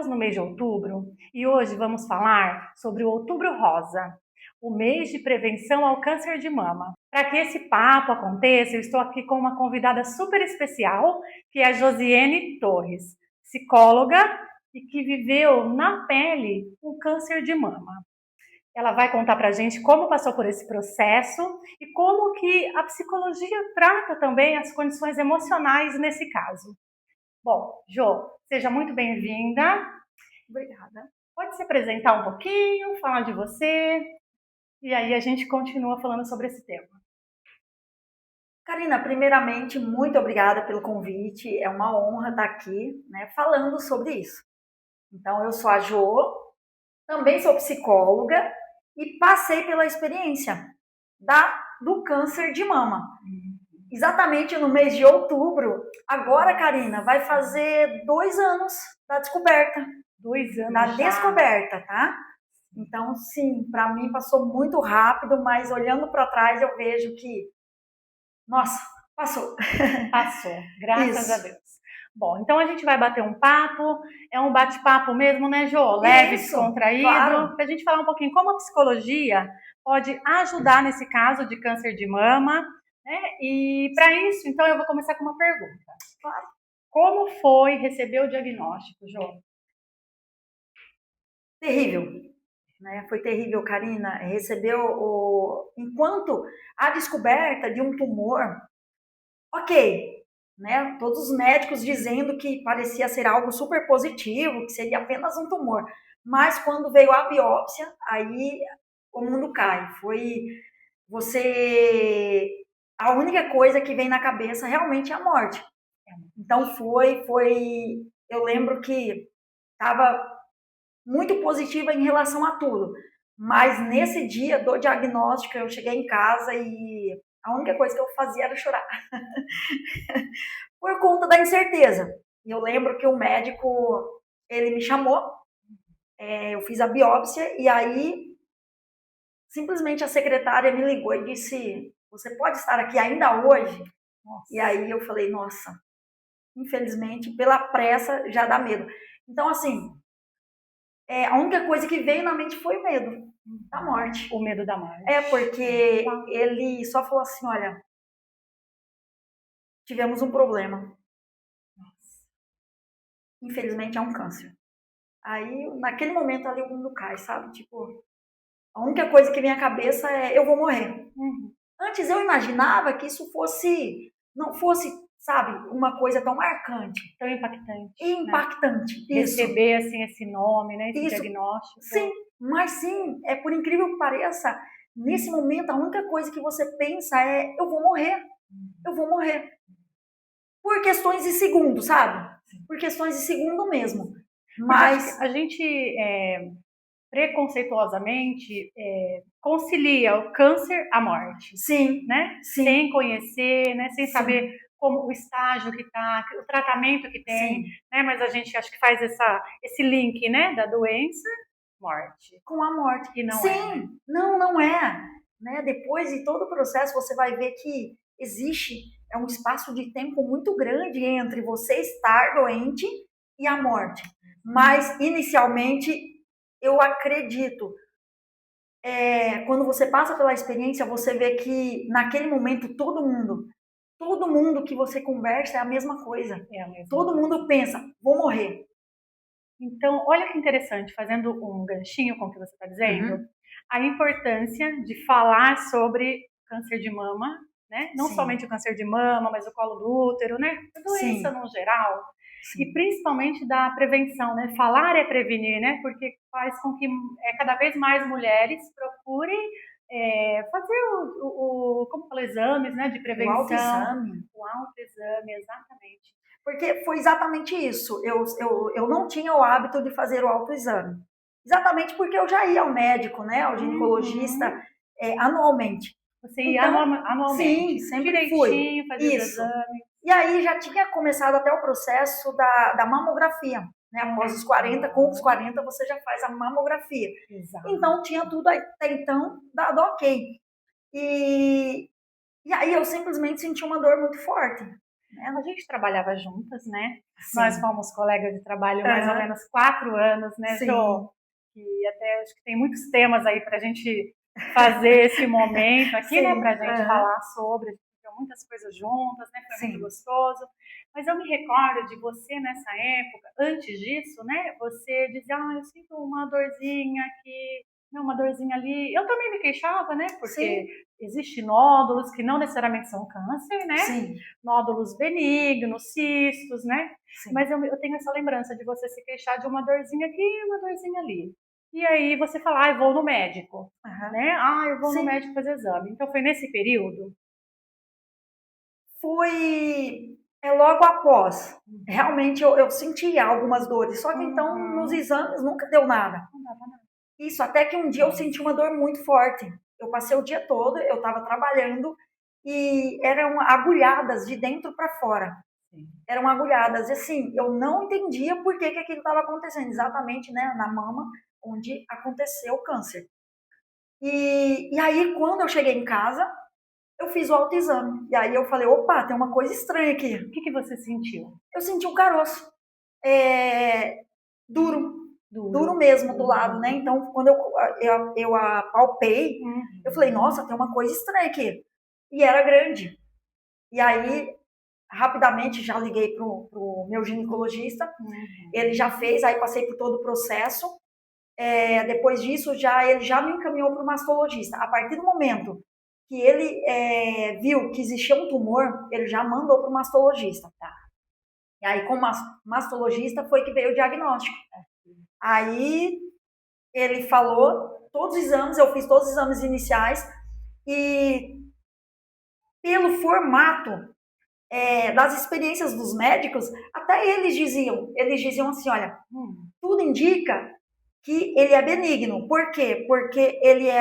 Estamos no mês de outubro e hoje vamos falar sobre o Outubro Rosa, o mês de prevenção ao câncer de mama. Para que esse papo aconteça, eu estou aqui com uma convidada super especial, que é a Josiane Torres, psicóloga e que viveu na pele o câncer de mama. Ela vai contar para a gente como passou por esse processo e como que a psicologia trata também as condições emocionais nesse caso. Bom, Jo, seja muito bem-vinda. Obrigada. Pode se apresentar um pouquinho, falar de você, e aí a gente continua falando sobre esse tema. Karina, primeiramente, muito obrigada pelo convite. É uma honra estar aqui, né, falando sobre isso. Então, eu sou a Jo, também sou psicóloga e passei pela experiência do câncer de mama. Exatamente no mês de outubro, agora, Karina, vai fazer 2 anos da descoberta. 2 anos da já. descoberta, tá? Então, sim, para mim passou muito rápido, mas olhando para trás eu vejo que, nossa, passou. Passou, graças a Isso. Deus. Bom, então a gente vai bater um papo, é um bate-papo mesmo, né, Jo? Leve, Isso, descontraído, claro. para a gente falar um pouquinho como a psicologia pode ajudar nesse caso de câncer de mama, né? E para isso, então, eu vou começar com uma pergunta. Claro. Como foi receber o diagnóstico, Jo? Terrível, né? Foi terrível, Karina. Recebeu enquanto a descoberta de um tumor, ok, né? Todos os médicos dizendo que parecia ser algo super positivo, que seria apenas um tumor. Mas quando veio a biópsia, aí o mundo cai. Foi você, a única coisa que vem na cabeça realmente é a morte. Então eu lembro que estava muito positiva em relação a tudo. Mas nesse dia do diagnóstico, eu cheguei em casa e a única coisa que eu fazia era chorar. Por conta da incerteza. E eu lembro que o médico, ele me chamou, eu fiz a biópsia e aí simplesmente a secretária me ligou e disse: "Você pode estar aqui ainda hoje?" Nossa. E aí eu falei: "Nossa, infelizmente, pela pressa já dá medo." Então, assim, a única coisa que veio na mente foi o medo da morte. O medo da morte. Porque ele só falou assim: "Olha, tivemos um problema. Infelizmente é um câncer." Aí, naquele momento ali, o mundo cai, sabe? Tipo, a única coisa que vem à cabeça é: eu vou morrer. Antes eu imaginava que isso não fosse, sabe, uma coisa tão marcante. Tão impactante. Impactante, Né? isso. Receber, assim, esse nome, né? Esse Isso. diagnóstico. Sim, mas sim, por incrível que pareça, nesse momento a única coisa que você pensa é: eu vou morrer. Eu vou morrer. Por questões de segundo, sabe? Por questões de segundo mesmo. Mas a gente preconceituosamente concilia o câncer à morte. sim, né? sim. Sem conhecer, né? Sem Sim. saber como o estágio que está, o tratamento que tem, Sim. né? Mas a gente acho que faz esse link, né? Da doença, morte. Com a morte. E não sim, é. Né? não é. Né? Depois de todo o processo, você vai ver que existe um espaço de tempo muito grande entre você estar doente e a morte. Mas, inicialmente, eu acredito, quando você passa pela experiência, você vê que, naquele momento, todo mundo que você conversa é a mesma coisa. Todo mundo pensa: vou morrer. Então, olha que interessante, fazendo um ganchinho com o que você está dizendo, a importância de falar sobre câncer de mama, né? Não somente o câncer de mama, mas o colo do útero, né? A doença no geral. E principalmente da prevenção, né? Falar é prevenir, né? Porque faz com que cada vez mais mulheres procurem fazer como fala, exames, né? De prevenção. O autoexame. O autoexame, exatamente. Porque foi exatamente isso. Eu não tinha o hábito de fazer o autoexame. Exatamente porque eu já ia ao médico, né? Ao ginecologista anualmente. Você ia anualmente? Sim, sempre direitinho, fui. fazia os exames. E aí já tinha começado até o processo da mamografia. Né? Após os 40, com os 40 você já faz a mamografia. Exato. Então tinha tudo até então dado ok. E aí eu simplesmente senti uma dor muito forte A gente trabalhava juntas, né? Sim. Nós fomos colegas de trabalho mais ou menos 4 anos, né, Sim. Jô? E até acho que tem muitos temas aí para a gente fazer esse momento aqui, né, para a gente falar sobre. A gente viu muitas coisas juntas, né? Foi muito gostoso. Mas eu me recordo de você nessa época, antes disso, né? Você dizia, eu sinto uma dorzinha aqui, uma dorzinha ali. Eu também me queixava, né? Porque existem nódulos que não necessariamente são câncer, né? Sim. Nódulos benignos, cistos, né? Sim. Mas eu tenho essa lembrança de você se queixar de uma dorzinha aqui e uma dorzinha ali. E aí você fala, eu vou no médico, né? Eu vou no médico fazer exame. Então foi nesse período? Foi logo após. Realmente eu sentia algumas dores, só que então nos exames nunca deu nada. Não dava nada. Isso, até que um dia eu senti uma dor muito forte. Eu passei o dia todo, eu estava trabalhando e eram agulhadas de dentro para fora. Eram agulhadas. E assim, eu não entendia por que aquilo estava acontecendo. Exatamente, né, na mama, onde aconteceu o câncer. E aí, quando eu cheguei em casa, eu fiz o autoexame. E aí eu falei, opa, tem uma coisa estranha aqui. O que você sentiu? Eu senti um caroço. Duro mesmo do lado, né? Então, quando eu apalpei, eu falei, nossa, tem uma coisa estranha aqui. E era grande. E aí, rapidamente, já liguei pro meu ginecologista. Ele já fez, aí passei por todo o processo. Depois disso, ele já me encaminhou para o mastologista. A partir do momento que ele viu que existia um tumor, ele já mandou para o mastologista. Tá? E aí, com o mastologista, foi que veio o diagnóstico. Aí, ele falou todos os exames, eu fiz todos os exames iniciais, e pelo formato das experiências dos médicos, até eles diziam assim, olha, tudo indica que ele é benigno. Por quê? Porque ele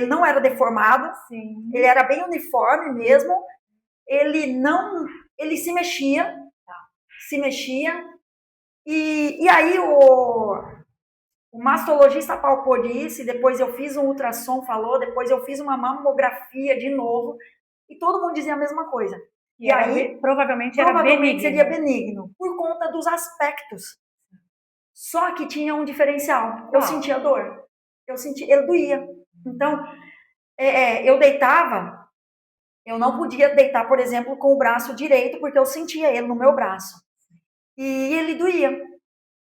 não era deformado, ele era bem uniforme mesmo, ele se mexia, e aí o mastologista palpou disso, e depois eu fiz um ultrassom, depois eu fiz uma mamografia de novo, e todo mundo dizia a mesma coisa. E aí, provavelmente seria benigno, por conta dos aspectos. Só que tinha um diferencial. Eu sentia dor. Ele doía. Então, eu deitava, eu não podia deitar, por exemplo, com o braço direito, porque eu sentia ele no meu braço. E ele doía.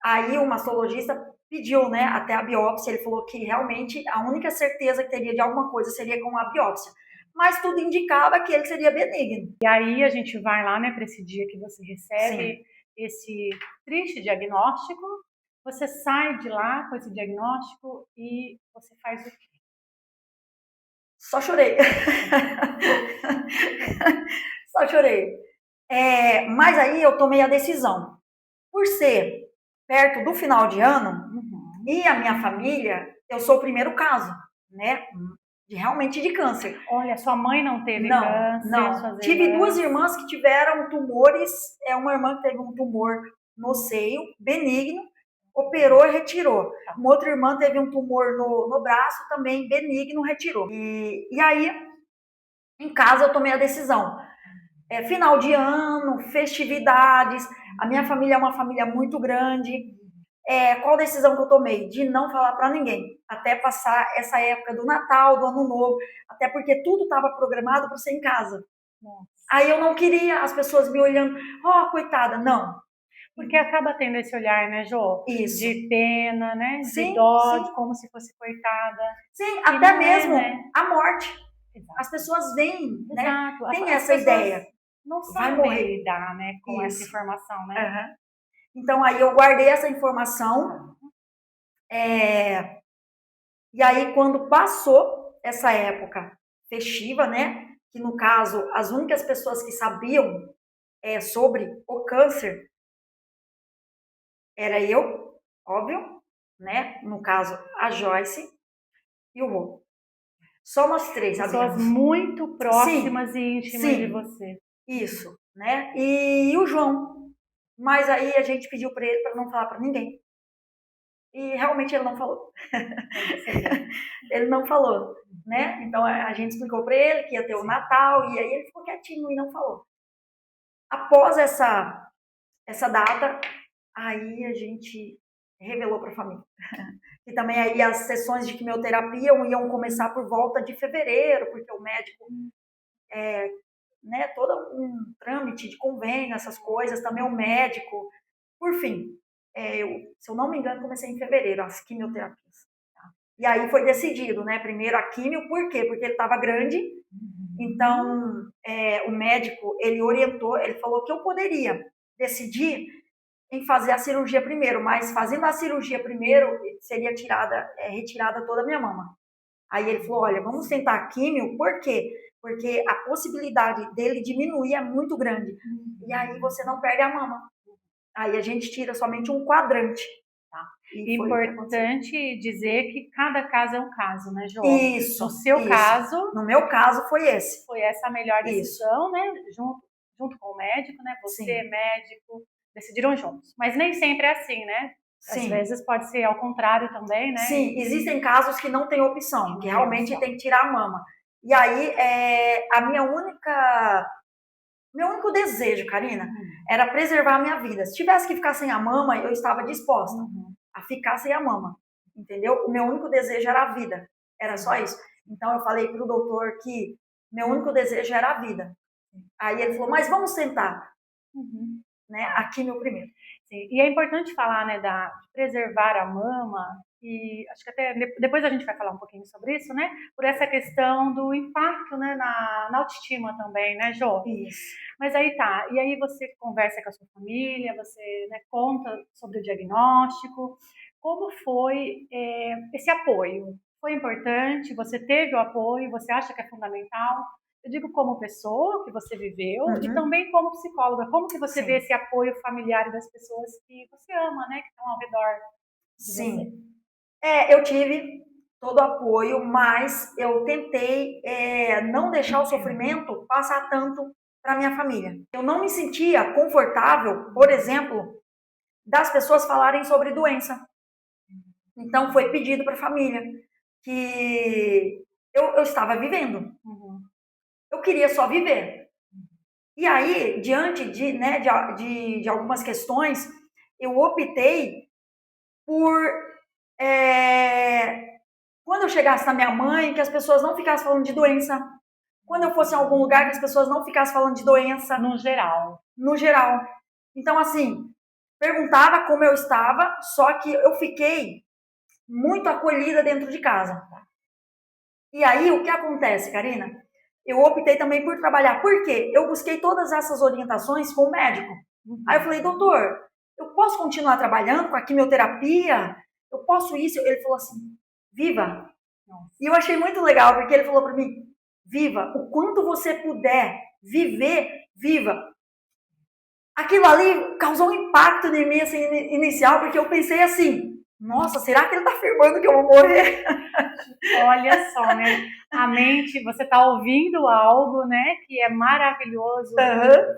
Aí o mastologista pediu, né, até a biópsia, ele falou que realmente a única certeza que teria de alguma coisa seria com a biópsia. Mas tudo indicava que ele seria benigno. E aí a gente vai lá, né, para esse dia que você recebe esse triste diagnóstico, você sai de lá com esse diagnóstico e você faz o quê? Só chorei. Só chorei. Mas aí eu tomei a decisão. Por ser perto do final de ano, e a minha família, eu sou o primeiro caso, né? Realmente de câncer. Olha, sua mãe não teve câncer? Não. Tive duas irmãs que tiveram tumores. Uma irmã que teve um tumor no seio, benigno, operou e retirou. Uma outra irmã teve um tumor no braço, também benigno, retirou. E aí, em casa, eu tomei a decisão. Final de ano, festividades, a minha família é uma família muito grande. Qual decisão que eu tomei? De não falar para ninguém, até passar essa época do Natal, do Ano Novo, até porque tudo estava programado para ser em casa. Nossa. Aí eu não queria as pessoas me olhando, coitada, não. Porque acaba tendo esse olhar, né, Jô? Isso. De pena, né? De dó, de como se fosse coitada. Sim, até mesmo a morte. Exato. As pessoas veem, né? Tem essa ideia. Não sabem lidar, né, com essa informação, né? Então, aí eu guardei essa informação. E aí, quando passou essa época festiva, né? Que, no caso, as únicas pessoas que sabiam sobre o câncer era eu, óbvio, né? No caso, a Joyce e o Rô. Só nós três sabíamos. Pessoas muito próximas e íntimas de você. Isso, né? E o João. Mas aí a gente pediu para ele para não falar para ninguém. E realmente ele não falou. Ele não falou, né? Então a gente explicou para ele que ia ter o Natal, e aí ele ficou quietinho e não falou. Após essa data, aí a gente revelou para a família. E também aí as sessões de quimioterapia iam começar por volta de fevereiro, porque o médico, né, todo um trâmite de convênio, essas coisas, também o médico. Por fim, se eu não me engano, comecei em fevereiro as quimioterapias. Tá? E aí foi decidido, né, primeiro a quimio, por quê? Porque ele estava grande, então o médico, ele orientou, ele falou que eu poderia decidir em fazer a cirurgia primeiro, mas fazendo a cirurgia primeiro, seria retirada toda a minha mama. Aí ele falou, olha, vamos tentar a químio, por quê? Porque a possibilidade dele diminuir é muito grande. E aí você não perde a mama. Aí a gente tira somente um quadrante. Tá? Importante dizer que cada caso é um caso, né, Jô? Isso. No seu isso. caso... No meu caso foi esse. Foi essa a melhor decisão, né? Junto com o médico, né? Você, sim, médico, decidiram juntos. Mas nem sempre é assim, né? Sim. Às vezes pode ser ao contrário também, né? Sim, existem casos que não tem opção, que realmente tem que tirar a mama. E aí, meu único desejo, Karina, era preservar a minha vida. Se tivesse que ficar sem a mama, eu estava disposta a ficar sem a mama, entendeu? O meu único desejo era a vida, era só isso. Então, eu falei para o doutor que meu único desejo era a vida. Aí ele falou, mas vamos tentar. Né? Aqui meu primeiro. Sim. E é importante falar, né, de preservar a mama, e acho que até depois a gente vai falar um pouquinho sobre isso, né, por essa questão do impacto, né, na autoestima também, né, Jô? Isso. Mas aí tá, e aí você conversa com a sua família, você, né, conta sobre o diagnóstico, como foi esse apoio? Foi importante? Você teve o apoio? Você acha que é fundamental? Eu digo como pessoa que você viveu e também como psicóloga. Como que você vê esse apoio familiar das pessoas que você ama, né? Que estão ao redor de você? Eu tive todo o apoio, mas eu tentei não deixar o sofrimento passar tanto para minha família. Eu não me sentia confortável, por exemplo, das pessoas falarem sobre doença. Então foi pedido para a família que eu estava vivendo. Eu queria só viver. E aí, diante de algumas questões, eu optei por, quando eu chegasse na minha mãe, que as pessoas não ficassem falando de doença. Quando eu fosse em algum lugar, que as pessoas não ficassem falando de doença. No geral. No geral. Então, assim, perguntava como eu estava, só que eu fiquei muito acolhida dentro de casa. E aí, o que acontece, Karina? Eu optei também por trabalhar. Por quê? Eu busquei todas essas orientações com o médico. Aí eu falei, doutor, eu posso continuar trabalhando com a quimioterapia? Eu posso isso? Ele falou assim, viva. E eu achei muito legal, porque ele falou para mim, viva. O quanto você puder viver, viva. Aquilo ali causou um impacto em mim, assim, inicial, porque eu pensei assim, nossa, será que ele está afirmando que eu vou morrer? Olha só, né? A mente, você está ouvindo algo, né, que é maravilhoso.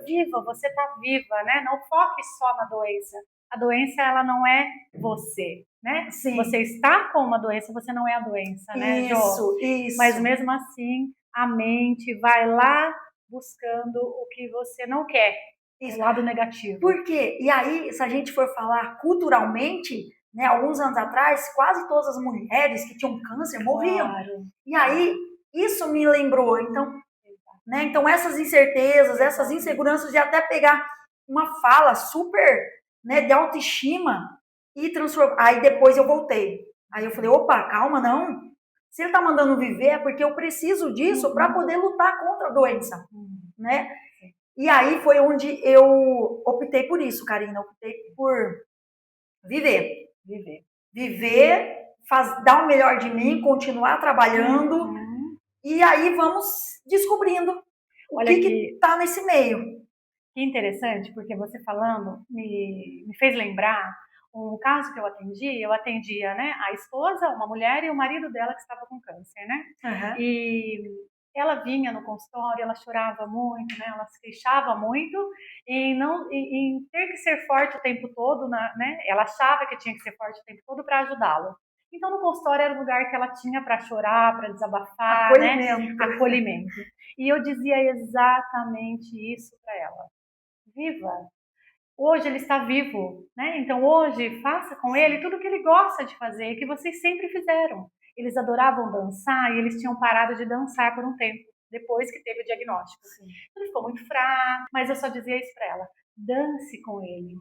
Viva, você está viva, né? Não foque só na doença. A doença, ela não é você, né? Sim. Você está com uma doença, você não é a doença, né, Jô? Isso. Mas mesmo assim, a mente vai lá buscando o que você não quer, o lado negativo. Por quê? E aí, se a gente for falar culturalmente, né, alguns anos atrás, quase todas as mulheres que tinham câncer morriam. Claro. E aí, isso me lembrou. Então, essas incertezas, essas inseguranças de até pegar uma fala super, né, de autoestima e transformar. Aí depois eu voltei. Aí eu falei, opa, calma, não. Se ele tá mandando viver é porque eu preciso disso para poder lutar contra a doença, né? E aí foi onde eu optei por isso, Karina. Optei por viver. Dar o melhor de mim, continuar trabalhando. E aí vamos descobrindo o que tá nesse meio. Que interessante, porque você falando me fez lembrar um caso que eu atendia, né, a esposa, uma mulher e o marido dela que estava com câncer, né? E ela vinha no consultório, ela chorava muito, né? Ela se queixava muito em ter que ser forte o tempo todo, né? Ela achava que tinha que ser forte o tempo todo para ajudá-lo. Então, no consultório era o lugar que ela tinha para chorar, para desabafar, acolhimento. Né? Acolhimento. E eu dizia exatamente isso para ela. viva. Hoje ele está vivo, né? Então hoje faça com ele tudo o que ele gosta de fazer, que vocês sempre fizeram. Eles adoravam dançar e eles tinham parado de dançar por um tempo, depois que teve o diagnóstico. Sim. Ele ficou muito fraco, mas eu só dizia isso para ela: dance com ele.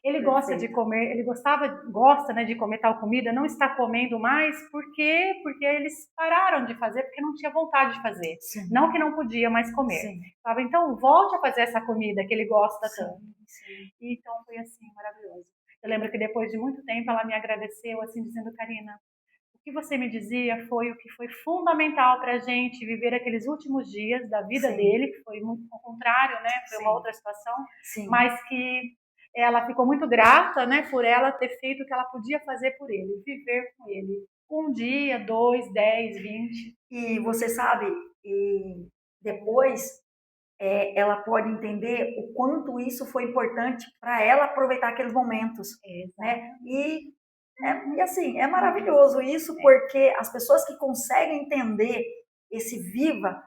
Ele gosta de comer, ele gosta, né, de comer tal comida, não está comendo mais, por quê? Porque eles pararam de fazer, porque não tinha vontade de fazer. Sim. Não que não podia mais comer. Sim. Falava, então volte a fazer essa comida que ele gosta Sim. tanto. E então foi assim, maravilhoso. Eu lembro que depois de muito tempo ela me agradeceu, assim, dizendo: Karina, o que você me dizia foi o que foi fundamental para a gente viver aqueles últimos dias da vida Sim. dele, que foi muito ao contrário, né? Foi Sim. uma outra situação, Sim. mas que ela ficou muito grata, né, por ela ter feito o que ela podia fazer por ele, viver com ele. Um dia, 2, 10, 20. E você sabe, e depois ela pode entender o quanto isso foi importante para ela aproveitar aqueles momentos, né? E assim, é maravilhoso isso, porque as pessoas que conseguem entender esse viva,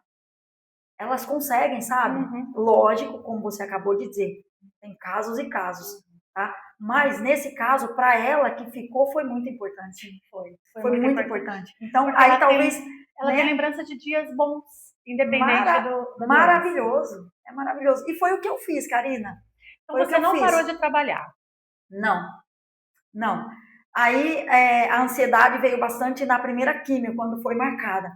elas conseguem, sabe? Lógico, como você acabou de dizer, tem casos e casos, tá? Mas nesse caso, para ela que ficou, foi muito importante. Foi muito importante. Então, porque aí talvez... Ela tem lembrança de dias bons, independente do maravilhoso, é maravilhoso. E foi o que eu fiz, Karina. Então você não parou de trabalhar? Não. Aí a ansiedade veio bastante na primeira químio, quando foi marcada.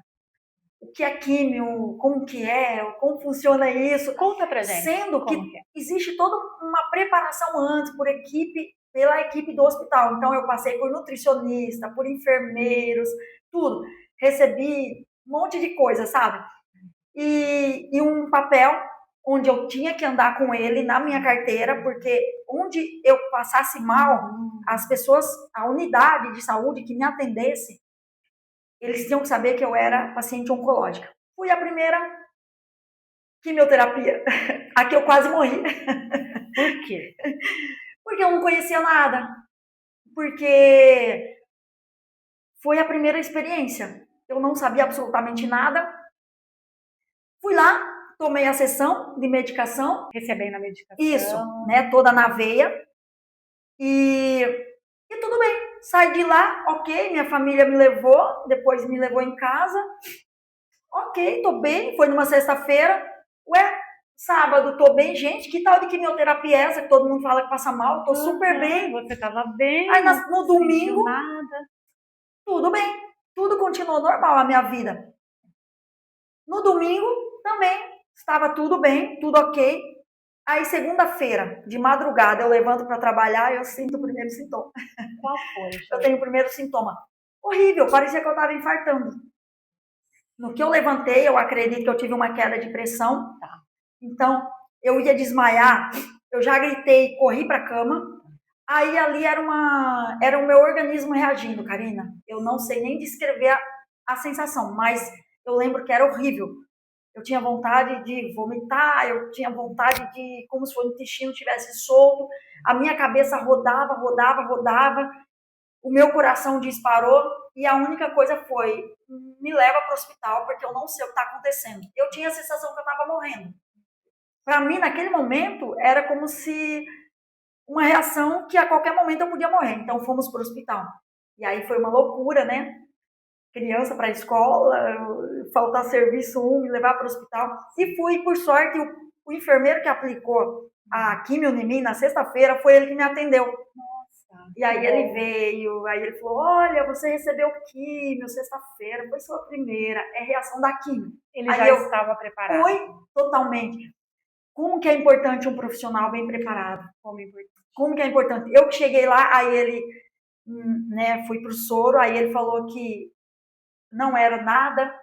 O que é químio, como que é, como funciona isso. Conta pra gente. Sendo que existe toda uma preparação antes pela equipe do hospital. Então eu passei por nutricionista, por enfermeiros, tudo. Recebi um monte de coisa, sabe? E um papel onde eu tinha que andar com ele na minha carteira, porque onde eu passasse mal, as pessoas, a unidade de saúde que me atendesse, eles tinham que saber que eu era paciente oncológica. Fui a primeira quimioterapia, a que eu quase morri. Por quê? Porque eu não conhecia nada. Porque foi a primeira experiência. Eu não sabia absolutamente nada. Fui lá, tomei a sessão de medicação. Recebendo a medicação. Isso, né? Toda na veia. E tudo bem. Saí de lá, ok. Minha família me levou, depois me levou em casa. Ok, tô bem. Foi numa sexta-feira. Ué, sábado tô bem. Gente, que tal de quimioterapia é essa? Que todo mundo fala que passa mal. Tô super bem. Você tava bem. Aí no domingo, tudo bem. Tudo continuou normal a minha vida. No domingo, também estava tudo bem, tudo ok. Aí, segunda-feira, de madrugada, eu levanto para trabalhar e eu sinto o primeiro sintoma. Qual foi? Eu tenho o primeiro sintoma. Horrível, parecia que eu estava infartando. No que eu levantei, eu acredito que eu tive uma queda de pressão. Então, eu ia desmaiar, eu já gritei, corri para a cama. Aí, ali era o meu organismo reagindo, Karina. Eu não sei nem descrever a sensação, mas eu lembro que era horrível. Eu tinha vontade de vomitar, eu tinha vontade de, como se o intestino tivesse solto, a minha cabeça rodava, o meu coração disparou e a única coisa foi, me leva para o hospital porque eu não sei o que está acontecendo. Eu tinha a sensação que eu estava morrendo. Para mim, naquele momento, era como se uma reação que a qualquer momento eu podia morrer. Então, fomos para o hospital. E aí foi uma loucura, né? Criança para a escola, faltar serviço me levar para o hospital. E fui, por sorte, o enfermeiro que aplicou a quimio em mim na sexta-feira foi ele que me atendeu. Nossa, e aí ele veio, aí ele falou: olha, você recebeu quimio sexta-feira, foi sua primeira, é reação da quimio. Ele aí já estava preparado. Foi totalmente. Como que é importante um profissional bem preparado? Como que é importante? Eu que cheguei lá, aí ele, né, fui pro soro, aí ele falou que não era nada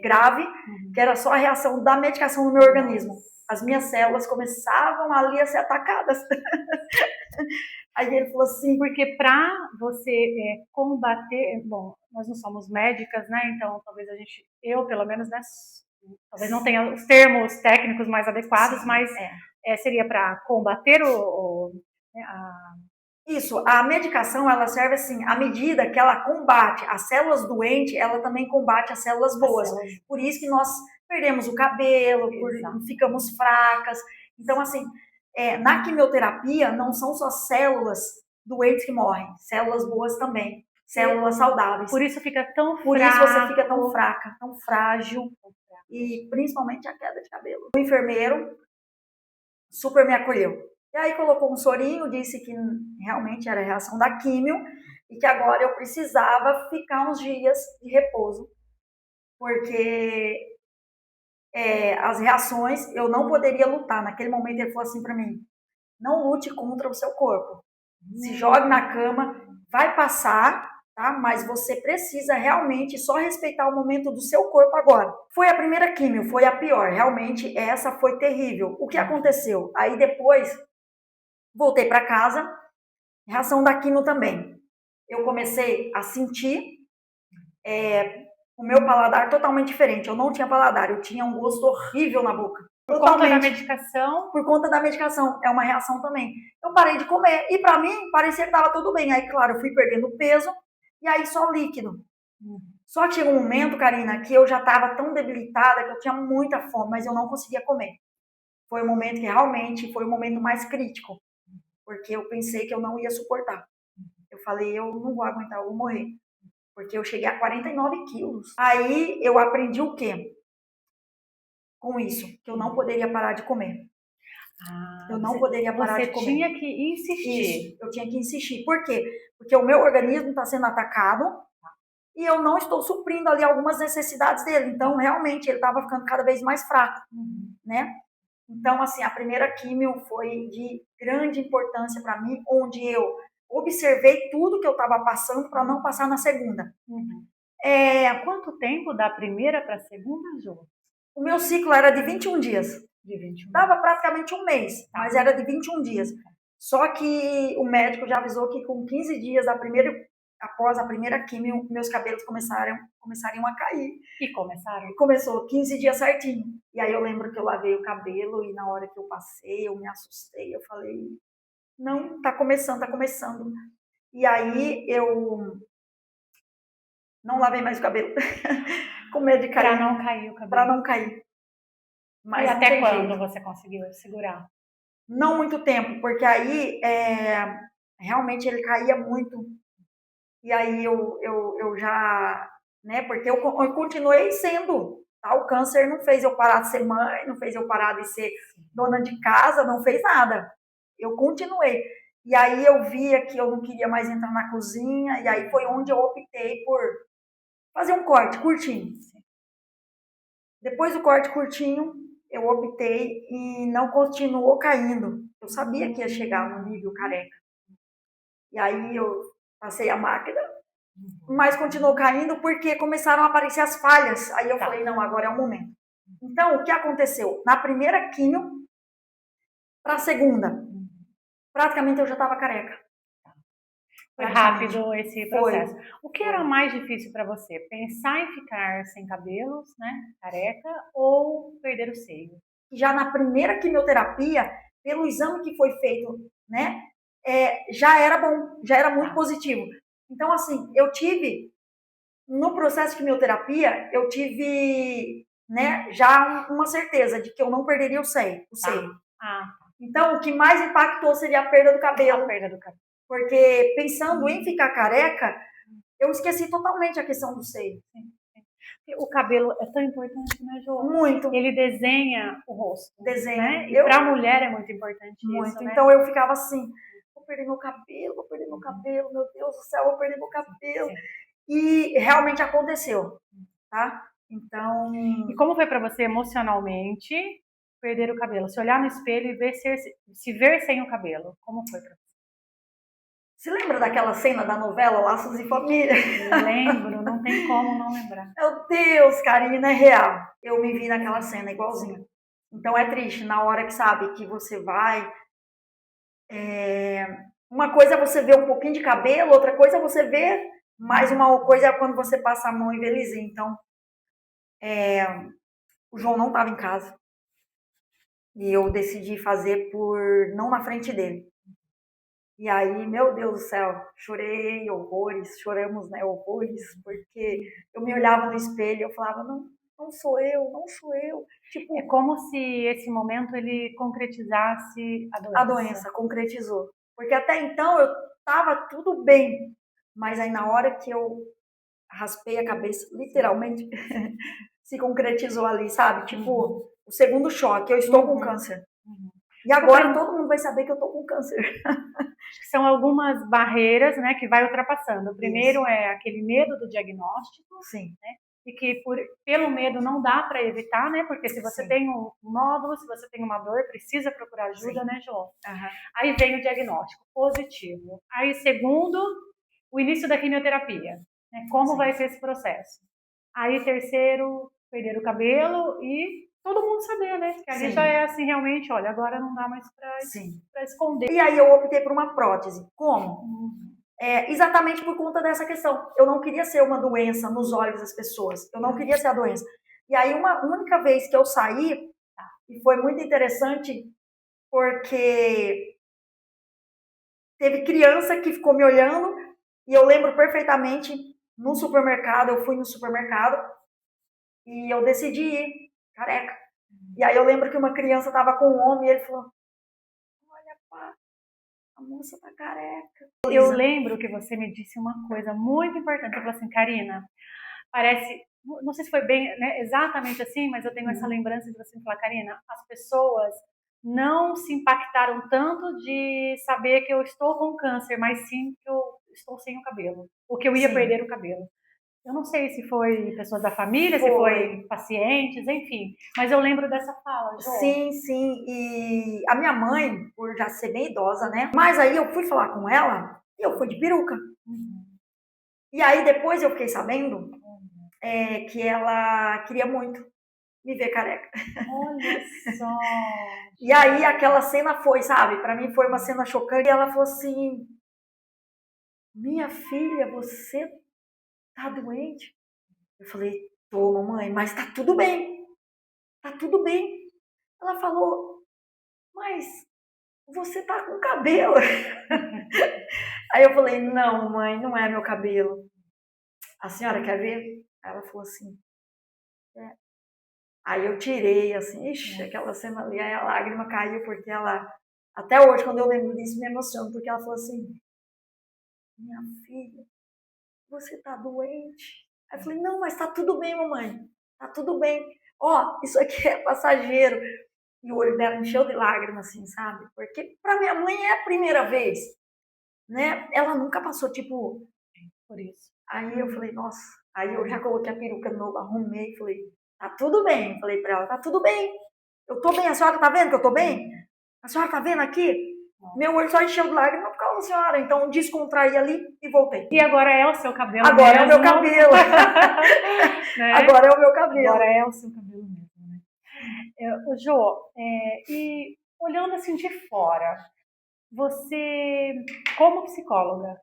grave, que era só a reação da medicação no meu organismo. As minhas células começavam ali a ser atacadas. Aí ele falou assim... Porque para você combater... Bom, nós não somos médicas, né? Então, talvez eu pelo menos, né? Talvez não tenha os termos técnicos mais adequados, sim, mas seria para combater Isso, a medicação, ela serve assim, à medida que ela combate as células doentes, ela também combate as células boas. Por isso que nós perdemos o cabelo, ficamos fracas. Então, assim, na quimioterapia não são só células doentes que morrem, células boas também, células saudáveis. Por isso fica tão Por fraco. isso você fica tão fraca, tão frágil, e principalmente a queda de cabelo. O enfermeiro super me acolheu. E aí colocou um sorinho, disse que realmente era a reação da químio e que agora eu precisava ficar uns dias de repouso, porque as reações eu não poderia lutar. Naquele momento ele falou assim para mim: não lute contra o seu corpo, se jogue na cama, vai passar, tá? Mas você precisa realmente só respeitar o momento do seu corpo agora. Foi a primeira químio, foi a pior, realmente essa foi terrível. O que aconteceu? Aí depois voltei para casa, reação da químio também. Eu comecei a sentir o meu paladar totalmente diferente. Eu não tinha paladar, eu tinha um gosto horrível na boca. Por conta da medicação? Por conta da medicação, é uma reação também. Eu parei de comer e para mim parecia que estava tudo bem. Aí, claro, eu fui perdendo peso e aí só líquido. Só que chegou um momento, Karina, que eu já estava tão debilitada que eu tinha muita fome, mas eu não conseguia comer. Foi um momento que realmente foi o momento mais crítico, porque eu pensei que eu não ia suportar. Eu falei, eu não vou aguentar, eu vou morrer. Porque eu cheguei a 49 quilos. Aí eu aprendi o quê? Com isso, que eu não poderia parar de comer. Eu não poderia parar de comer. Você tinha que insistir. Isso, eu tinha que insistir. Por quê? Porque o meu organismo está sendo atacado e eu não estou suprindo ali algumas necessidades dele. Então, realmente, ele estava ficando cada vez mais fraco, né? Então, assim, a primeira químio foi de grande importância para mim, onde eu observei tudo que eu estava passando para não passar na segunda. Quanto tempo da primeira para a segunda, Ju? O meu ciclo era de 21 dias. De 21 Dava praticamente um mês, mas era de 21 dias. Só que o médico já avisou que com 15 dias após a primeira químio, meus cabelos começariam a cair. E começaram? Começou 15 dias certinho. E aí eu lembro que eu lavei o cabelo e na hora que eu passei, eu me assustei. Eu falei, não, tá começando, tá começando. E aí eu não lavei mais o cabelo. Com medo de cair. Para não cair o cabelo. Para não cair. Mas e até quando você conseguiu segurar? Não muito tempo, porque aí realmente ele caía muito. E aí eu já, né, porque eu continuei sendo, tá? O câncer não fez eu parar de ser mãe, não fez eu parar de ser dona de casa, não fez nada. Eu continuei. E aí eu via que eu não queria mais entrar na cozinha, e aí foi onde eu optei por fazer um corte curtinho. Depois do corte curtinho, eu optei e não continuou caindo. Eu sabia que ia chegar no nível careca. E aí eu passei a máquina, mas continuou caindo porque começaram a aparecer as falhas. Aí eu falei, não, agora é o momento. Então, o que aconteceu? Na primeira químio, para a segunda, praticamente eu já estava careca. Foi rápido esse processo. Foi. O que era mais difícil para você? Pensar em ficar sem cabelos, né, careca, ou perder o seio? Já na primeira quimioterapia, pelo exame que foi feito, né, já era bom, já era muito positivo. Então, assim, eu tive, no processo de quimioterapia, eu tive, né, já uma certeza de que eu não perderia o seio. Então, o que mais impactou seria a perda do cabelo. A perda do cabelo. Porque pensando em ficar careca, eu esqueci totalmente a questão do seio. O cabelo é tão importante, né, Jô? Muito. Ele desenha o rosto. Desenha. Né? E para a mulher é muito importante muito. Isso, né? Então eu ficava assim, vou perder meu cabelo, meu Deus do céu, vou perder meu cabelo. Sim. E realmente aconteceu, tá? Então... E como foi para você emocionalmente perder o cabelo? Se olhar no espelho e ver se ver sem o cabelo, como foi para você? Você lembra daquela cena da novela Laços de Família? Lembro, não tem como não lembrar. Meu Deus, Karina, é real. Eu me vi naquela cena igualzinho. Então é triste, na hora que sabe que você vai... Uma coisa é você ver um pouquinho de cabelo, outra coisa é você ver... Mais uma coisa é quando você passa a mão e vê lisinho. Então, o João não estava em casa. E eu decidi fazer não na frente dele. E aí, meu Deus do céu, chorei horrores, choramos, né, horrores, porque eu me olhava no espelho e eu falava, não, não sou eu, não sou eu. Tipo, É como se esse momento ele concretizasse a a doença. doença concretizou. Porque até então eu tava tudo bem, mas aí na hora que eu raspei a cabeça, literalmente, se concretizou ali, sabe? Tipo, o segundo choque, eu estou com câncer. E agora todo mundo vai saber que eu tô com câncer. Acho que são algumas barreiras, né, que vai ultrapassando. O primeiro é aquele medo do diagnóstico, Sim. né, e que pelo medo não dá para evitar, né, porque se você Sim. tem um nódulo, se você tem uma dor, precisa procurar ajuda, Sim. né, João? Uhum. Aí vem o diagnóstico positivo. Aí segundo, o início da quimioterapia, né, como Sim. vai ser esse processo. Aí terceiro, perder o cabelo e todo mundo saber, né? Que ali Sim. já é assim, realmente, olha, agora não dá mais para esconder. E aí eu optei por uma prótese. Como? Exatamente por conta dessa questão. Eu não queria ser uma doença nos olhos das pessoas. Eu não queria ser a doença. E aí uma única vez que eu saí, e foi muito interessante, porque teve criança que ficou me olhando, e eu lembro perfeitamente, no supermercado, eu fui no supermercado, e eu decidi ir careca. E aí eu lembro que uma criança estava com um homem, e ele falou, olha, pá, a moça tá careca. Eu lembro que você me disse uma coisa muito importante. Você falou assim, Karina, parece, não sei se foi bem, né, exatamente assim, mas eu tenho essa lembrança de você me falar, Karina, as pessoas não se impactaram tanto de saber que eu estou com câncer, mas sim que eu estou sem o cabelo, ou que eu ia perder o cabelo. Eu não sei se foi pessoas da família, se foi pacientes, enfim. Mas eu lembro dessa fala, Jô. Sim, sim. E a minha mãe, por já ser bem idosa, né? Mas aí eu fui falar com ela e eu fui de peruca. E aí depois eu fiquei sabendo que ela queria muito me ver careca. Olha só. E aí aquela cena foi, sabe? Pra mim foi uma cena chocante. E ela falou assim, minha filha, você tá doente? Eu falei, tô, mamãe, mas tá tudo bem. Tá tudo bem. Ela falou, mas você tá com cabelo. Aí eu falei, não, mãe, não é meu cabelo. A senhora quer ver? Ela falou assim, é. Aí eu tirei, assim, ixi, aquela cena ali, aí a lágrima caiu, porque ela, até hoje, quando eu lembro disso, me emociono, porque ela falou assim, minha filha, você tá doente? Aí eu falei, não, mas tá tudo bem, mamãe, tá tudo bem. Ó, isso aqui é passageiro. E o olho dela encheu de lágrimas, assim, sabe? Porque pra minha mãe é a primeira vez, né? Ela nunca passou, tipo, por isso. Aí eu falei, nossa. Aí eu já coloquei a peruca de novo, arrumei, falei, tá tudo bem. Falei pra ela, tá tudo bem. Eu tô bem, a senhora tá vendo que eu tô bem? A senhora tá vendo aqui? Meu olho só encheu de lágrimas por causa da senhora. Então descontraí ali e voltei. E agora é o seu cabelo Agora mesmo. É o meu cabelo. Né? Agora é o meu cabelo. Agora é o seu cabelo mesmo, né? Jô, e olhando assim de fora, você, como psicóloga,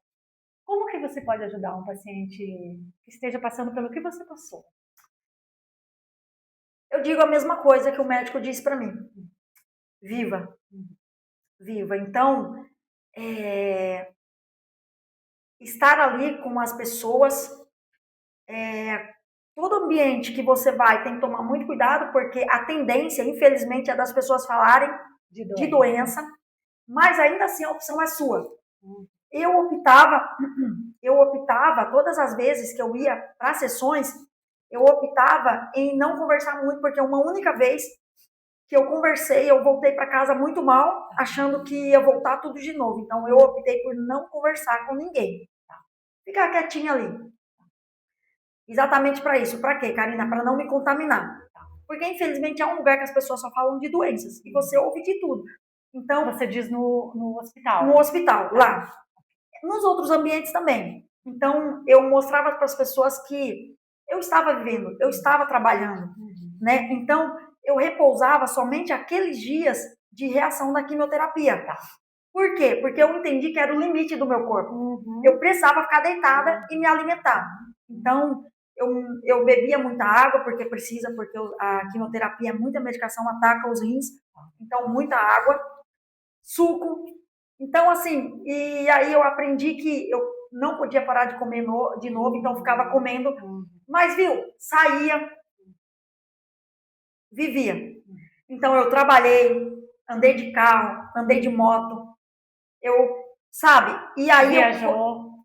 como que você pode ajudar um paciente que esteja passando pelo que você passou? Eu digo a mesma coisa que o médico disse pra mim. Viva. Viva. Então, estar ali com as pessoas, todo ambiente que você vai tem que tomar muito cuidado, porque a tendência, infelizmente, é das pessoas falarem de doença, mas ainda assim a opção é sua. Eu optava, todas as vezes que eu ia para sessões, eu optava em não conversar muito, porque uma única vez que eu conversei, eu voltei para casa muito mal, achando que ia voltar tudo de novo. Então eu optei por não conversar com ninguém. Ficar quietinha ali. Exatamente para isso. Para quê, Karina? Para não me contaminar. Porque, infelizmente, é um lugar que as pessoas só falam de doenças. E você ouve de tudo. Então, você diz no hospital? No hospital, lá. Nos outros ambientes também. Então, eu mostrava para as pessoas que eu estava vivendo, eu estava trabalhando. Né? Então, eu repousava somente aqueles dias de reação da quimioterapia. Por quê? Porque eu entendi que era o limite do meu corpo. Eu precisava ficar deitada e me alimentar. Então, eu bebia muita água, porque precisa, porque a quimioterapia, muita medicação ataca os rins. Então, muita água, suco. Então, assim, e aí eu aprendi que eu não podia parar de comer de novo, então ficava comendo. Mas, viu, saía, vivia. Então eu trabalhei, andei de carro, andei de moto, sabe? E aí